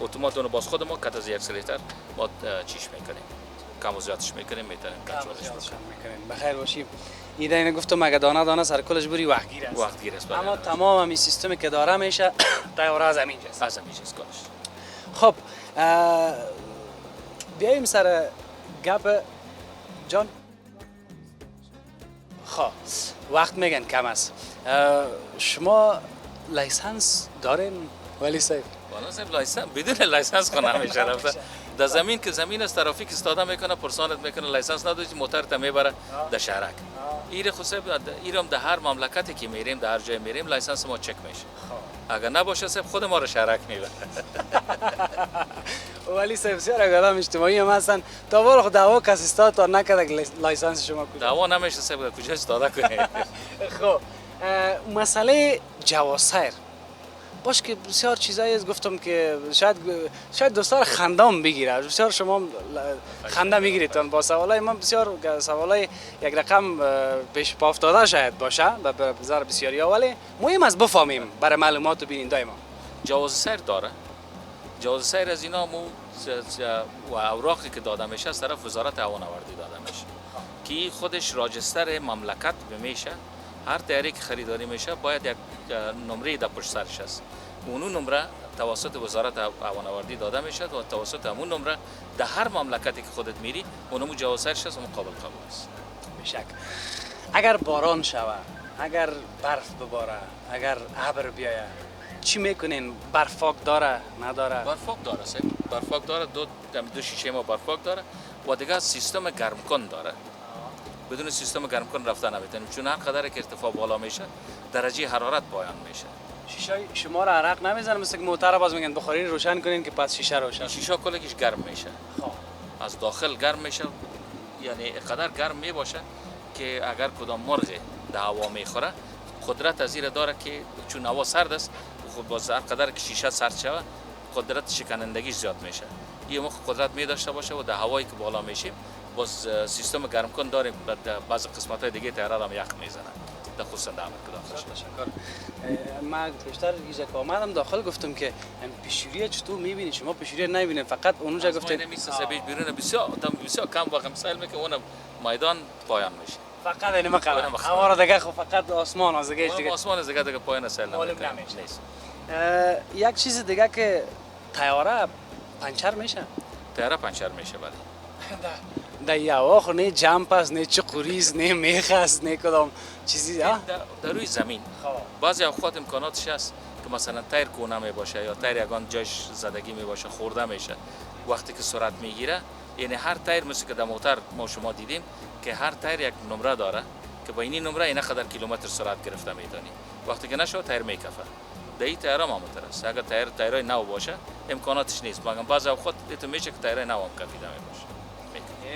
اتوماتون باز خود ما کت از یک اکسلراتور ما چیش میکنیم، کم و زیادش میکنیم، میتونیم کنترلش بکنیم. بخیر باشیم. ایده اینه گفتم اگه دانه دانه سر کلش بری وقت گیر است. وقت گیر است. اما تمام همین سیستمی که داره میشه طیاره از همینجاست. از همینجاست کارش. خب بیاییم سر گپ جان. خب وقت میگن کم است. شما لیسنس دارین ولی صاحب؟ والا صاحب لیسنس بدون لیسنس کنه همیشه رفته. در زمین که زمین از ترافیک استفاده میکنه، پرسانت میکنه، لیسنس نداری موتور تا میبره در شهرک. ایره خود صاحب ایرم در هر مملکتی که میریم، در هر جای میریم لیسنس ما چک میشه. اگر نباشه صاحب خود ما رو شهرک میبره. ولی صاحب بسیار آدم اجتماعی هم هستن. تا بار خود دعوا کسی استاد تا نکرده لیسنس شما کجا؟ دعوا نمیشه صاحب کجا استفاده کنه. خب مسئله جواز سیر باش که بسیار چیزایی از گفتم که شاید دوستان خندام بگیره، بسیار شما خنده میگیرید با سوالای من. بسیار سوالای یک رقم پیش پا افتاده شاید باشه به نظر بسیاریا، ولی مهم است بفهمیم برای معلومات و بینندای ما. جواز سیر داره. جواز سیر از اینا مو و اوراقی که داده میشه از طرف وزارت هوانوردی داده میشه که خودش راجستر مملکت بمیشه. هر طیاره که خریداری میشه باید یک نمره در پشت سرش است. اون نمره توسط وزارت هوانوردی داده میشه و توسط همون نمره در هر مملکتی که خودت میری اونمو جواز سرش است و قابل قبول است. بشک. اگر باران شوه، اگر برف بباره، اگر ابر بیایه، چی میکنین؟ برفاک داره نداره؟ برفاک داره صاحب. برفاک داره. دو شیشه ما برفاک داره و دیگه سیستم گرم کن داره. بدون سیستم گرم کن رفتن نمیتونیم چون هر قدر که ارتفاع بالا میشه درجه حرارت پایان میشه. شیشه شما را عرق نمیزنه مثل که موتور باز میگن بخارین روشن کنین که پس شیشه روشن. شیشه کلش گرم میشه. خب از داخل گرم میشه، یعنی قدر گرم میباشه که اگر کدام مرغ در هوا میخوره قدرت از این داره که چون هوا سرد است خود باز هر قدر که شیشه سرد شوه قدرت شکنندگیش زیاد میشه. این موقع قدرت می داشته باشه و در هوایی که بالا میشیم باز سیستم گرم کن داریم. بعض قسمت های دیگه طیاره هم یخ میزنه در خصوصا در تشکر. من بیشتر ایجا که آمدم داخل گفتم که پیشوری چطور میبینید شما؟ پیشوری نمیبینید فقط اونجا گفتید نمیسه سبیج بیرون بسیار کم وقت مثال میگه اون میدان پایان میشه. فقط اینم قرار هوا را دیگه خب فقط آسمان از دیگه آسمان از دیگه پایان سال نمیشه. یک چیز دیگه که طیاره پنچر میشه. طیاره پنچر میشه بله. در یواخ نه جمپ است نه چقوریز نه میخ است نه کدام چیزی در روی زمین. بعضی اوقات امکاناتش هست که مثلا تایر کونه می باشه یا تایر یگان جاش زدگی می باشه خورده میشه وقتی که سرعت میگیره. یعنی هر تایر مثل که در موتور ما شما دیدیم که هر تایر یک نمره داره که با این نمره این قدر کیلومتر سرعت گرفته میتونی. وقتی که نشو تایر میکفه. در این تایر هم همونطور است. اگر تایرای نو باشه امکاناتش نیست. مگر بعضی اوقات دیدم میشه که تایرای نو هم کفیده میباشه.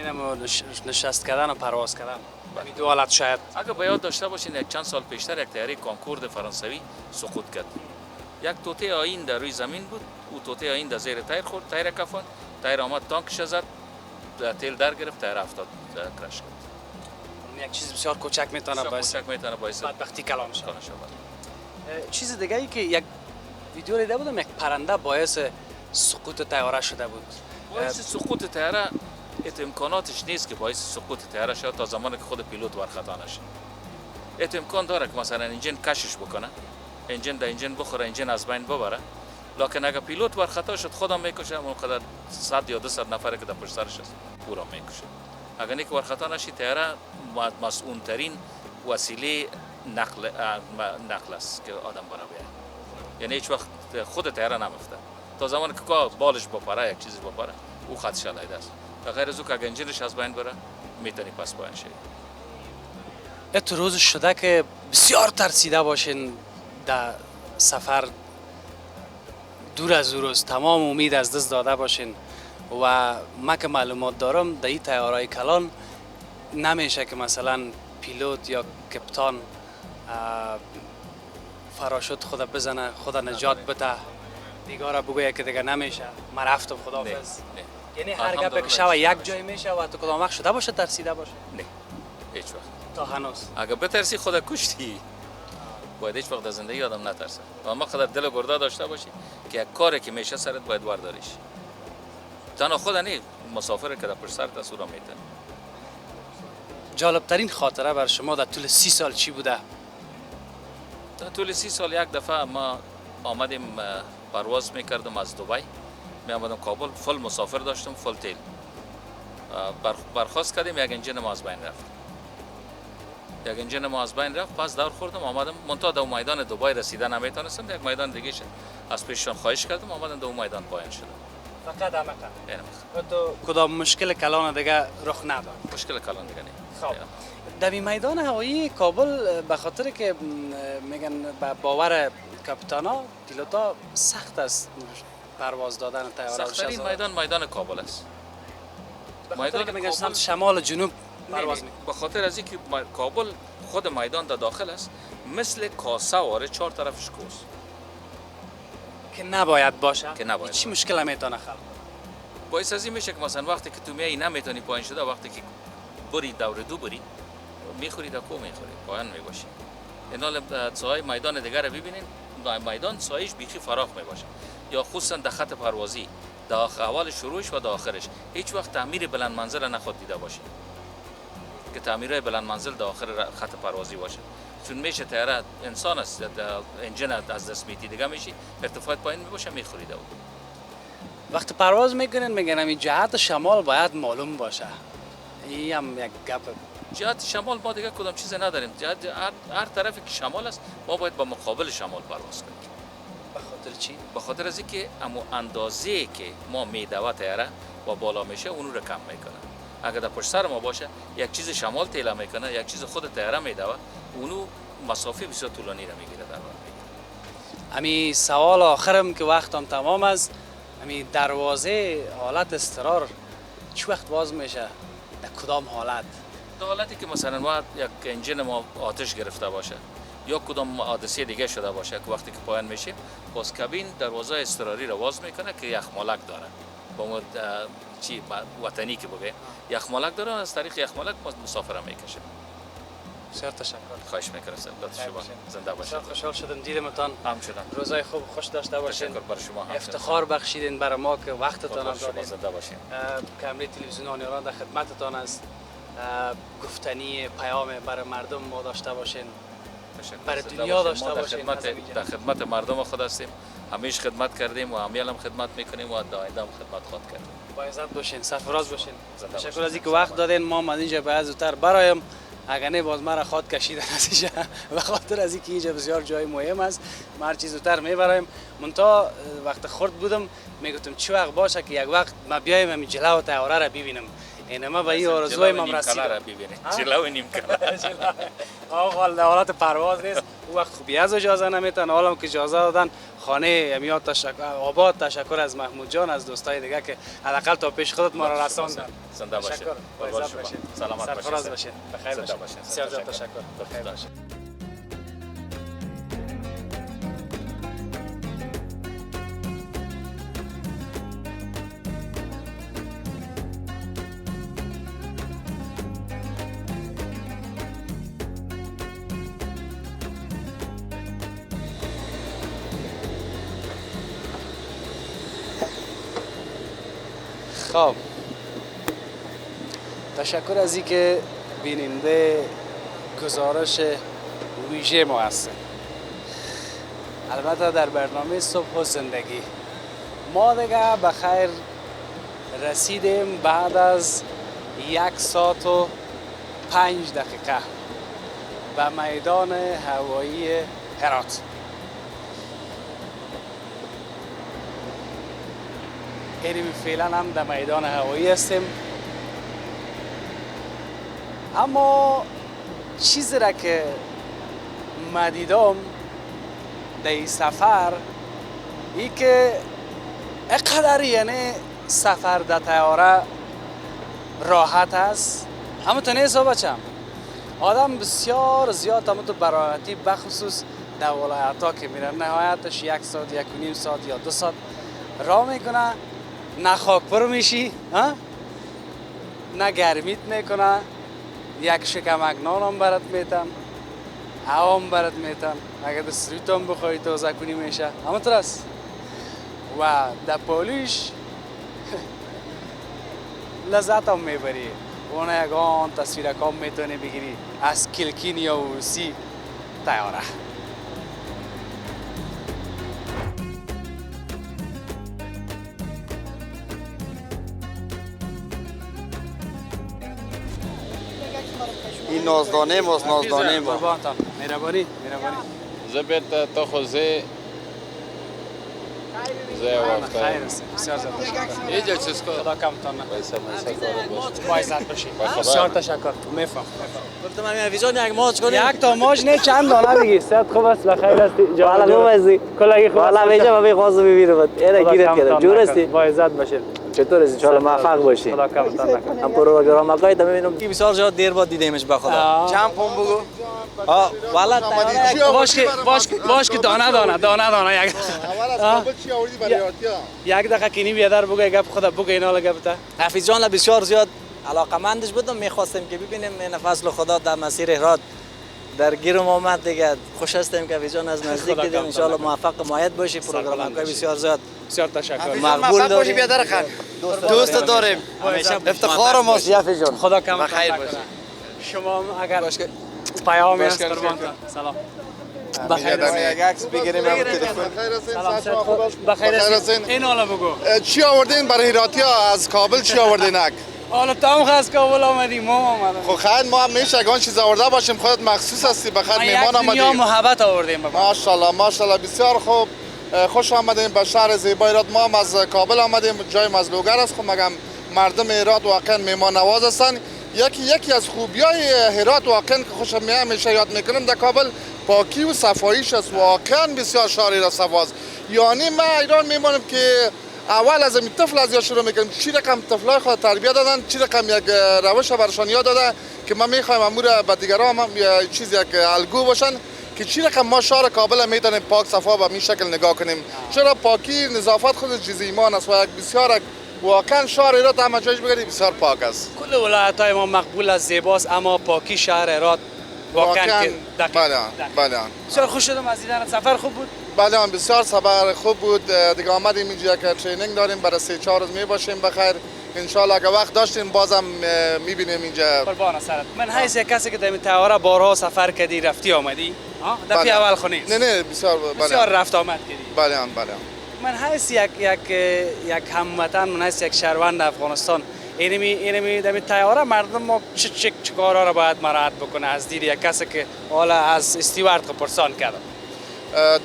یعنی نشست کردن و پرواز کردن این دو حالت شاید. اگر به یاد داشته باشین یک چند سال پیشتر یک تیاره کانکورد فرانسوی سقوط کرد. یک توته آیین در روی زمین بود. او توته آیین در زیر تایر خورد، تایر کفان، تایر آمد تانکش زد، تیل در گرفت، تایر افتاد کرش کرد. یک چیز بسیار کوچک میتونه باعث بدبختی کلان شود. چیز دیگه ای که یک ویدیو دیده بودم، یک پرنده باعث سقوط طیاره شده بود. باعث سقوط طیاره امکاناتش نیست که باعث سقوط طیاره شد تا زمانی که خود پیلوت ورخطا نشه. امکان داره که مثلا انجین کشش بکنه، انجین در انجین بخوره، انجین از بین ببره، لکن اگر پیلوت ورخطا شد خودم میکشه، اون قدر 100 یا 200 نفر که در پشت سرش است او را میکشه. اگر نیک ورخطا نشی طیاره مسئول ترین وسیله نقل است که آدم برای بیاره. یعنی هیچ وقت خود طیاره نمیفته تا زمانی که بالش بپره، یک چیزی بپره، او خط شلایده است. و غیر از او که اگر انجینش از بین بره میتونی پس پایین شی. تو روز شده که بسیار ترسیده باشین در سفر، دور از روز تمام امید از دست داده باشین و ما که معلومات دارم در این طیاره‌های کلان نمیشه که مثلا پیلوت یا کپتان فراشوت خود بزنه، خود نجات بده، دیگه بگویه که دیگه نمیشه ما رفتم خداحافظ. یعنی هر گپی که شب یک جای میشه و تو کدام وقت شده باشه ترسیده باشه؟ نه هیچ وقت. تا هنوز اگر بترسی خود کشتی. باید هیچ وقت در زندگی آدم نترسه و ما قدر دل و گرده داشته باشی که یک کاری که میشه سرت باید ورداریش. تنها خود نه، مسافر که در پشت سرت است او را میتن. جالب ترین خاطره بر شما در طول 30 سال چی بوده؟ در طول 30 سال یک دفعه ما آمدیم پرواز میکردم از دبی، می آمدم کابل، فل مسافر داشتم، فل تیل. برخواست کردیم، یک انجین ما از بین رفت. یک انجین ما از بین رفت، پس دور خوردم آمدم منتها در میدان دبی رسیدن نمیتونستم، یک میدان دیگه شد از پیششان خواهش کردم آمدم در میدان پایین شدم. فقط همه تو کدام مشکل کلان دیگه رخ نداد؟ مشکل کلان دیگه نه. خب در میدان هوایی کابل به خاطر که میگن با باور کاپیتانا پیلوتا سخت است پرواز دادن طیاره. سخت‌ترین میدان کابل است. میدان که میگن سمت شمال و جنوب پرواز میکنه. به خاطر از اینکه کابل خود میدان در داخل است، مثل کاسه واره چهار طرفش کوس که نباید باشه. که نباید. چی مشکل میتونه خلق؟ باعث از این میشه که مثلا وقتی که تو میای نمیتونی پایین شده، وقتی که بری دور دو بری میخوری تا کو میخوری پایین میباشی. اینال سایه میدان دیگر رو ببینین، میدان سایش بیخی فراخ میباشه، یا خصوصا در خط پروازی در اول شروعش و در آخرش هیچ وقت تعمیر بلند منزل نخواد دیده باشه که تعمیرهای بلند منزل در آخر خط پروازی باشه، چون میشه طیاره انسان است، انجین از دست میتی دیگه میشی ارتفاعات پایین میباشه میخوریده. وقت پرواز میکنین میگن این جهت شمال باید معلوم باشه. این هم یک گپ. جهت شمال ما دیگه کدام چیز نداریم، جهت هر طرفی که شمال است ما باید با مقابل شمال پرواز کنیم. به خاطر چی؟ به خاطر از اینکه امو اندازه که ما میدوه طیاره و بالا میشه اون رو کم میکنه. اگر در پشت سر ما باشه یک چیز شمال تیلا میکنه، یک چیز خود طیاره میدوه، اونو مسافه بسیار طولانی را میگیره در بر میگیره. امی سوال آخرم که وقتم تمام است، امی دروازه حالت استقرار چه وقت باز میشه؟ در کدام حالت؟ در حالتی که مثلا ما یک انجین ما آتش گرفته باشه یا کدام حادثه دیگه شده باشه که وقتی که پایان میشیم باز کابین دروازه اضطراری را باز میکنه که یخمالک داره، با ما چی وطنی که بگه یخمالک داره، از طریق یخمالک ما مسافر میکشه. بسیار تشکر. خواهش میکنم لطف شما زنده باشید. خوشحال شدم دیدمتان. همچنان. روزای خوب خوش داشته باشین. تشکر بر شما. افتخار بخشیدین برای ما که وقتتان هم دادین. زنده باشین. کمری تلویزیون آنیران در خدمتتان است. گفتنی پیام برای مردم ما داشته باشین. برای دنیا داشته باشین. در خدمت مردم خود هستیم. همیشه خدمت کردیم و همیشه هم خدمت میکنیم و در آینده هم خدمت خواهد کردیم. با عزت باشین، سرفراز باشین. تشکر از اینکه وقت دادین. ما از اینجا باید زودتر برایم، اگر نه باز مرا خود کشیدن از اینجا، به خاطر از اینکه اینجا بسیار جای مهم است. ما هر چیز زودتر میبرایم. منتها وقت خورد بودم میگفتم چه وقت باشه که یک وقت ما بیایم همین جلو طیاره را ببینم. این ما به این آرزوی ما رسیدیم. جلو نیم کلر. آقا حالت پرواز نیست. اون وقت خوبی از اجازه نمیتن، حالا که اجازه دادن خانه امیات آباد. تشکر از محمود جان، از دوستای دیگه که حداقل تا پیش خودت ما را رساندن. زنده باشید. سلامت باشید. سرفراز باشید. بخیر باشید. بسیار تشکر. بخیر باشید. خب تشکر از اینکه بیننده گزارش ویژه ما هستیم. البته در برنامه صبح و زندگی ما دیگه به خیر رسیدیم بعد از 1 ساعت و 5 دقیقه به میدان هوایی هرات. اینمی فعلا هم در میدان هوایی هستیم، اما چیزی را که من دیدم در این سفر ای که اقدر یعنی سفر در طیاره راحت است. اما تو نیست بچم، آدم بسیار زیاد هم تو براحتی بخصوص در ولایت ها که میرن نهایتش 1 ساعت 1.5 ساعت یا 2 ساعت راه میکنه، نه خاکپر میشی نه گرمیت میکنه، یک شکمک نان هم برات میتن، هوا هم برات میتن، اگر دستریت هم بخوایی تازه کنی میشه. اما ترس و در پولیش لذت هم میبری، اون یکان تصویر کام میتونی بگیری از کلکین یا روسی طیاره. این نازدانه ماست، نازدانه ما. مهربانی زبط تا خوزه زي وقت خیر است. بسیار زیاد تشکر. اینجا چیز کن خدا کمتان نکنه. با عزت باشی. بسیار تشکر. میفهم. گفتم همین ویزون یک ماچ کنیم. یک تا ماچ نه چند دانه بگی. صحت خوب است، بخیر هستی. والا خوب هستی. کلاگی خوب است. والا میجا من خواست ببینم. اینا گیرت کردم. جور هستی؟ با عزت باشید. چطور هستی؟ ان شاء الله موفق باشی. خدا کمتان نکنه. هم پروگرام اگه تا ببینم کی بسیار زیاد دیر بعد دیدیمش به خدا. چند پم بگو. والا باش که دانه یک. یک دقیقه کنی بیادر بگو گپ خدا بگو اینا لگبته. حفیظ جان بسیار زیاد علاقمندش بودم، میخواستیم که ببینیم این فضل خدا در مسیر هرات در گیرم آمد دیگه. خوش هستیم که حفیظ جان از نزدیک دیدیم. ان شاء الله موفق مایت باشی. پروگرام که بسیار زیاد بسیار تشکر. مقبول داریم. بیادر خان دوست داریم، افتخار ماست حفیظ جان. خدا کم خیر باشی. شما اگر پیامی است قربان سلام. بخیر یک عکس بگیریم هم تلفن. بخیر هستین. این حالا بگو چی آوردین برای هراتیا از کابل؟ چی آوردین اک؟ حالا تو هم از کابل آمدی، ما آمدیم. خب خیر ما هم میشه اگه چیز آورده باشیم. خودت مخصوص هستی، بخیر میهمان آمدی. دنیا محبت آوردیم. ماشاءالله بسیار خوب. خوش آمدین به شهر زیبای هرات. ما هم از کابل آمدیم، جای مزلوگر است. خب مگم مردم هرات واقعا میهمان نواز هستن. یکی از خوبیای هرات واقعا که خوشم میاد همیشه یاد میکنم در کابل پاکی و صفاییش است. واقعا بسیار شهر را صفاست. یعنی من ایران میمانم که اول از این طفل از شروع میکنم چی رقم طفلای خود تربیت دادن، چی رقم یک روش برشان یاد داده که من میخوایم امور به دیگران هم چیز یک الگو باشن که چی رقم ما شهر کابل میتونیم پاک صفا به این شکل نگاه کنیم. چرا پاکی نظافت خود چیز ایمان است و یک بسیار واقعا شهر هرات همه جایش بگردی بسیار پاک است. کل ولایت‌های ما مقبول از زیباست، اما پاکی شهر هرات واقعا بله. بسیار خوش شدم از دیدن. سفر خوب بود؟ بله بسیار سفر خوب بود. دیگه آمدیم اینجا که ترینینگ داریم برای 3-4 روز میباشیم بخیر. ان شاء الله اگه وقت داشتیم بازم میبینیم اینجا. قربان سرت. من حیث یک کسی که در این طیاره بارها سفر کردی رفتی آمدی؟ دفعه اول خونی؟ نه بسیار رفت آمد کردی. بله. من حیث یک هموطن، من حیث یک شهروند افغانستان، اینمی در طیاره مردم ما چه کارها را باید مراعات بکنه از دید یک کسی که حالا از استیوارد پرسان کردم؟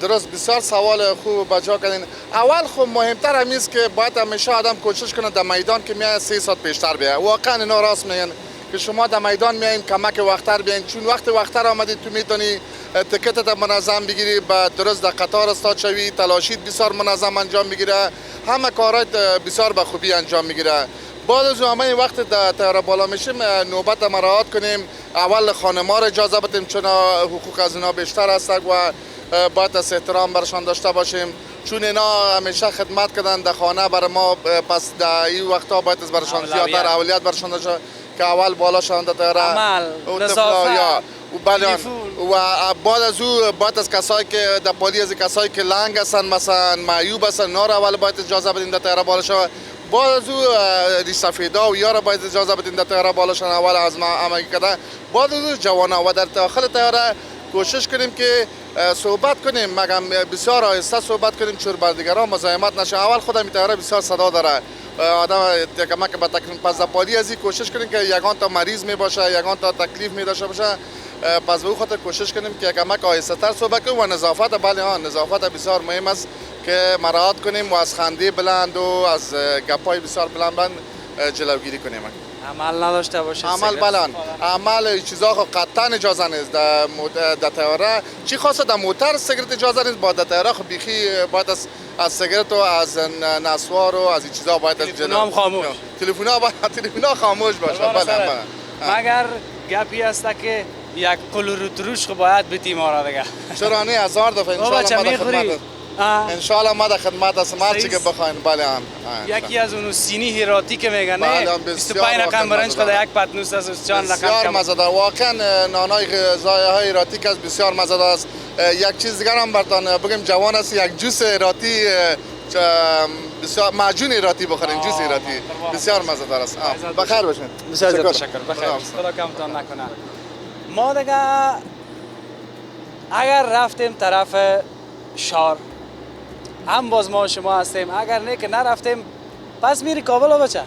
درست بسیار سوال خوب بجا کردین. اول خب مهمتر همیست که باید همیشه آدم کوشش کنه در میدان که میای 3 ساعت پیشتر بیای. واقعا اینا راست میگن که شما در میدان میایین کمک وقتتر بیاین، چون وقتتر آمدی تو میتونی تکتت منظم بگیری، بعد درست در قطار استاد شوی، تلاشیت بسیار منظم انجام میگیره، همه کارات بسیار به خوبی انجام میگیره. بعد از همه وقت در طیاره بالا میشیم نوبت مراعات کنیم. اول خانم‌ها را اجازه بدیم چون حقوق از اینا بیشتر است و باید از احترام برشان داشته باشیم چون اینا همیشه خدمت کردن در خانه برای ما. پس در این وقتا باید از برشان زیادتر اولیت برشان داشته که اول بالا شوند در طیاره عمل، نظافت و بعد از او باید از کسایی که در پالی از کسایی که لنگ هستن مثلا معیوب هستن اینا را اول باید اجازه بدیم در طیاره بالا شوند. بعد از او سفیدا و یارا باید اجازه بدین در تیاره بالاشان اول از ما کده. بعد از او جوانا و در داخل تیاره کوشش کنیم که صحبت کنیم، مگم بسیار آهسته صحبت کنیم چون بر دیگران مزاحمت نشه. اول خودم تیاره بسیار صدا داره، آدم کمک به تکلیف پس پالی از این کوشش کنیم که یگان تا مریض می باشه، یگان تا تکلیف می داشته باشه. پس به خاطر کوشش کنیم که کمک آهسته تر صحبت کنیم و نظافت، بله ها، نظافت بسیار مهم است که مراعات کنیم و از خنده بلند و از گپای بسیار بلند جلوگیری کنیم. عمل نداشته باشه. عمل بلند، عمل چیزا خو قطعا اجازه نیست در تیاره. چی خاصه در موتر سیگرت اجازه نیست، با در تیاره خو بیخی باید از سیگرت و از نسوار و از این چیزا باید از تلفن خاموش. تلفن خاموش باشه. بله. مگر گپی است که یک قلو تروش خو باید بتی ما را دیگه. چرا نه؟ 1000 دفعه ان شاء الله ما خدمت. ان شاء الله ما در خدمت هستم، هر چی که بخواین. بله هم. یکی از اون سینی هیراتی که میگن نه 25 رقم برنج خود یک پتنوس است چند رقم. بسیار مزه‌دار، واقعا نانای غذاهای ایراتی که بسیار مزه‌دار است. یک چیز دیگر هم براتون بگم، جوان است یک جوس ایراتی، بسیار معجون ایراتی بخورین، جوس ایراتی بسیار مزه‌دار است. بخیر باشین. بسیار تشکر. بخیر. خدا کمتون نکنه. ما دیگه اگر رفتیم طرف شار هم باز ما شما هستیم، اگر نه که نرفتیم پس میری کابل بچه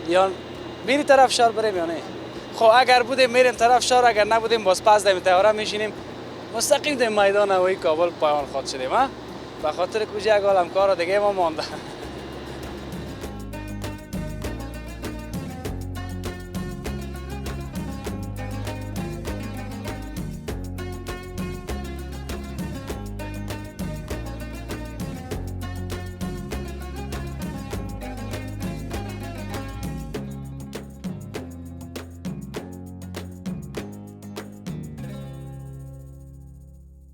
یا میری طرف شار بریم یا نه. خب اگر بودیم میریم طرف شار، اگر نبودیم باز پس دیم تیاره میشینیم مستقیم دیم میدان هوایی کابل پایان خود شدیم. به خاطر کجا یک عالم کار دیگه ما مانده.